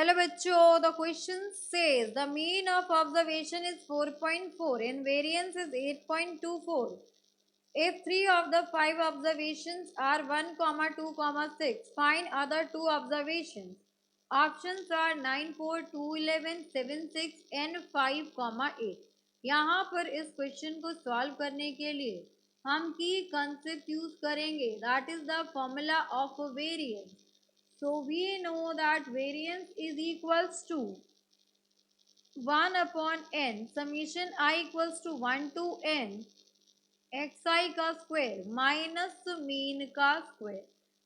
चलो बच्चों, the question says the mean of observation is 4.4 and variance is 8.24. If three of the five observations are 1, 2, 6, find other two observations. Options are 9, 4, 2, 11, 7, 6 and 5, 8. यहाँ पर इस question को solve करने के लिए हम की कंसेप्ट यूज करेंगे, that is the formula of variance. So we know that variance is equals to 1 upon n summation I equals to 1 to n xi का स्क्वायर माइनस मीन का स्क्वायर.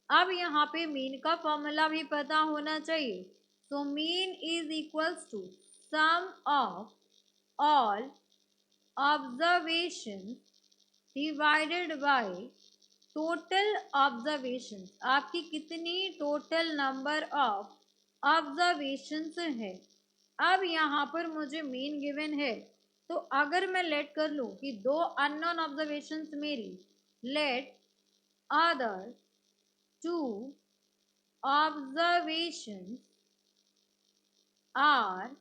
अब यहाँ पे मीन का फॉर्मूला भी पता होना चाहिए. So mean is equals to sum of all observation divided by total observation. आपकी कितनी टोटल नंबर ऑफ ऑब्जर्वेशंस है. अब यहाँ पर मुझे मीन गिवन है, तो अगर मैं लेट कर लूँ कि दो अननोन ऑब्जर्वेशंस मेरी, let other two observations are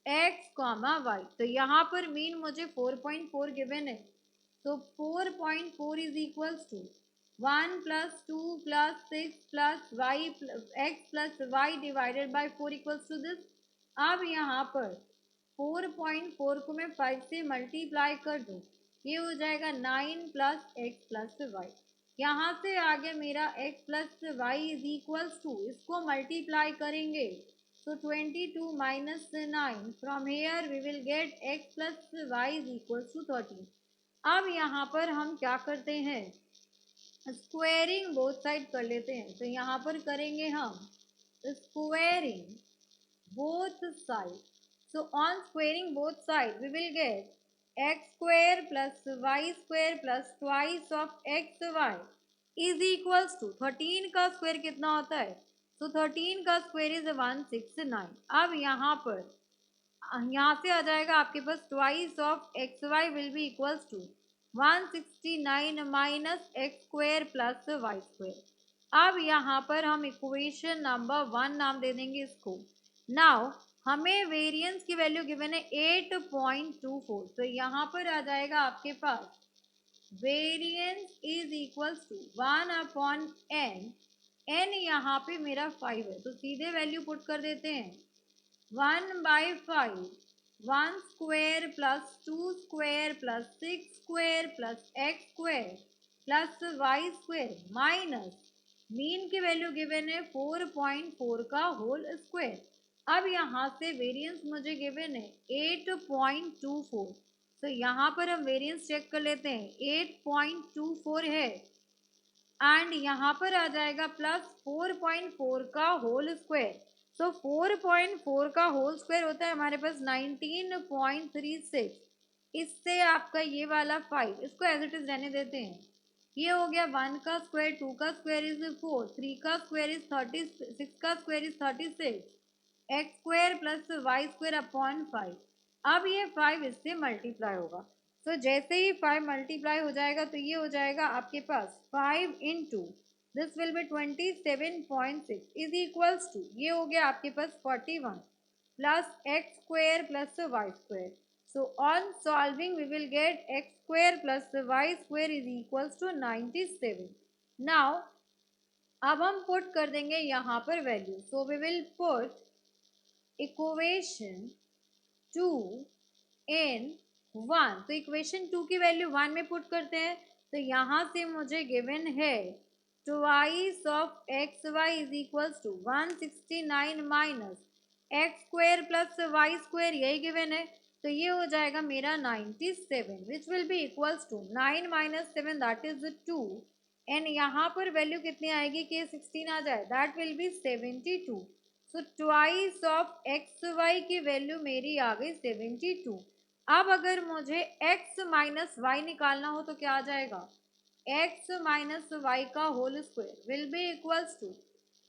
x comma y, तो यहाँ पर मीन मुझे 4.4 गिवन है. तो 4.4 is equals to 1 plus 2 plus 6 plus y x plus y divided by 4 equals to this. अब यहाँ पर 4.4 को मैं 5 से मल्टीप्लाई कर दूँ, ये हो जाएगा 9 प्लस एक्स प्लस वाई. यहाँ से आ गया मेरा x plus y is equals to, इसको मल्टीप्लाई करेंगे तो 22 minus 9. From here we will get x plus y is equals to 13. अब यहाँ पर हम क्या करते हैं, स्क्वेयरिंग बोथ साइड कर लेते हैं. तो यहाँ पर करेंगे हम squaring both sides. So on squaring both sides, we will get x square plus y square plus twice of xy is equals to 13 का स्क्वायर कितना होता है. So 13 का स्क्वायर इज 169. अब यहाँ पर यहाँ से आ जाएगा आपके पास twice of xy will be equals to 169 minus x square plus y square. अब यहाँ पर हम इक्वेशन नंबर 1 नाम दे देंगे इसको. नाउ हमें वेरिएंस की वैल्यू गिवन है 8.24. तो यहाँ पर आ जाएगा आपके पास variance is equals to 1 upon n. n यहाँ पे मेरा 5 है, तो सीधे वैल्यू पुट कर देते हैं. 1/5 1 square plus 2 square plus 6 square plus x square plus y square minus mean की वैल्यू गिवन है 4.4 का होल स्क्वायर. अब यहाँ से वेरिएंस मुझे गिवन है 8.24. तो यहाँ पर हम वेरिएंस चेक कर लेते हैं. 8.24 है एंड यहाँ पर आ जाएगा प्लस 4.4 का होल स्क्वायर. सो 4.4 का होल स्क्वायर होता है हमारे पास 19.36. इससे आपका ये वाला 5, इसको एज इट इज रहने देते हैं. ये हो गया 1 का स्क्वायर, 2 का स्क्वायर इज 4, 3 का स्क्वायर इज 36, 6 का square is 36, x square plus y square upon 5. अब ये 5 इससे मल्टीप्लाई होगा. तो जैसे ही 5 मल्टीप्लाई हो जाएगा तो ये हो जाएगा आपके पास 5 into this will be 27.6 is equals to, ये हो गया आपके पास 41 plus x square plus y square. So on solving we will get x square plus y square is equals to 97. Now अब हम पुट कर देंगे यहाँ पर value. So we will put equation 2 in 1. तो इक्वेशन 2 की वैल्यू 1 में put करते हैं. तो यहाँ से मुझे गिवन है twice of x y is equals to 169 minus x square plus y square, यही गिवन है. तो ये हो जाएगा मेरा 97 which will be equals to 9 minus 7 that is 2. And यहाँ पर वैल्यू कितनी आएगी कि 16 आ जाए, that will be 72. So twice of x y की वैल्यू मेरी आ गई 72. अब अगर मुझे x माइनस वाई निकालना हो तो क्या आ जाएगा, x माइनस वाई का whole square will be equals to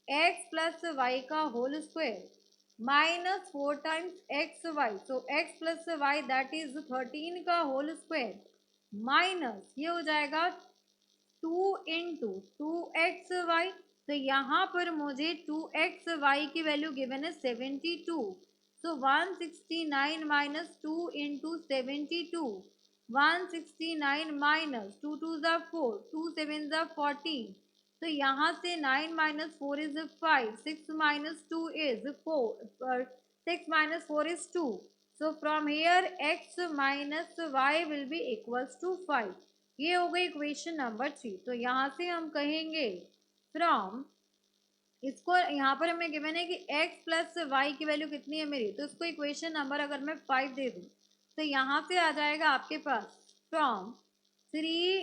x plus y का whole square minus 4 times x y. So x plus y that is 13 का होल स्क्वायर माइनस ये हो जाएगा 2 इंटू 2 एक्स वाई तो यहाँ पर मुझे 2xy की वैल्यू गिवन है 72. सो 169 माइनस 2 इंटू 72. 169 माइनस 2 2 ज़ा 4, 2 7 ज़ा 14. तो यहाँ से 9 minus 4 is 5, 6 minus 2 is 4, 6 minus 4 is 2. So from here x minus y will be equals to 5. ये हो गई इक्वेशन नंबर 3. तो यहाँ से हम कहेंगे फ्रॉम, इसको यहाँ पर हमें गिवन है कि x प्लस वाई की वैल्यू कितनी है मेरी, तो इसको इक्वेशन नंबर अगर मैं 5 दे दूँ तो यहाँ से आ जाएगा आपके पास फ्रॉम 3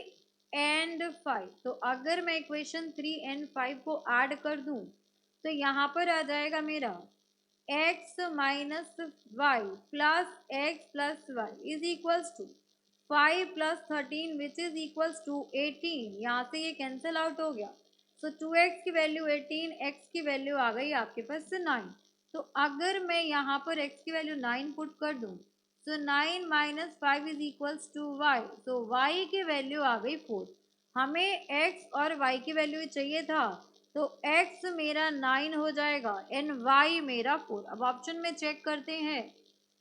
एंड 5. तो अगर मैं इक्वेशन 3 एंड 5 को ऐड कर दूँ तो यहाँ पर आ जाएगा मेरा x minus y plus x plus y is equals to 5 plus 13 which is equals to 18. यहाँ से ये कैंसिल आउट हो गया. सो 2x की वैल्यू 18, x की वैल्यू आ गई आपके पास 9. तो अगर मैं यहाँ पर x की वैल्यू 9 पुट कर दूँ so 9 minus 5 is equals to y. तो y की वैल्यू आ गई 4. हमें x और y की वैल्यू चाहिए था, तो x मेरा 9 हो जाएगा एंड y मेरा 4. अब ऑप्शन में चेक करते हैं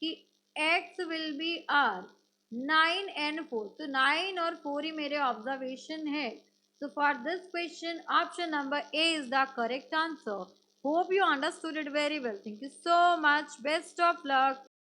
कि x will be are 9 and 4. तो 9 और 4 ही मेरे ऑब्जर्वेशन है. So for this question, option number A is the correct answer. Hope you understood it very well. Thank you so much. Best of luck.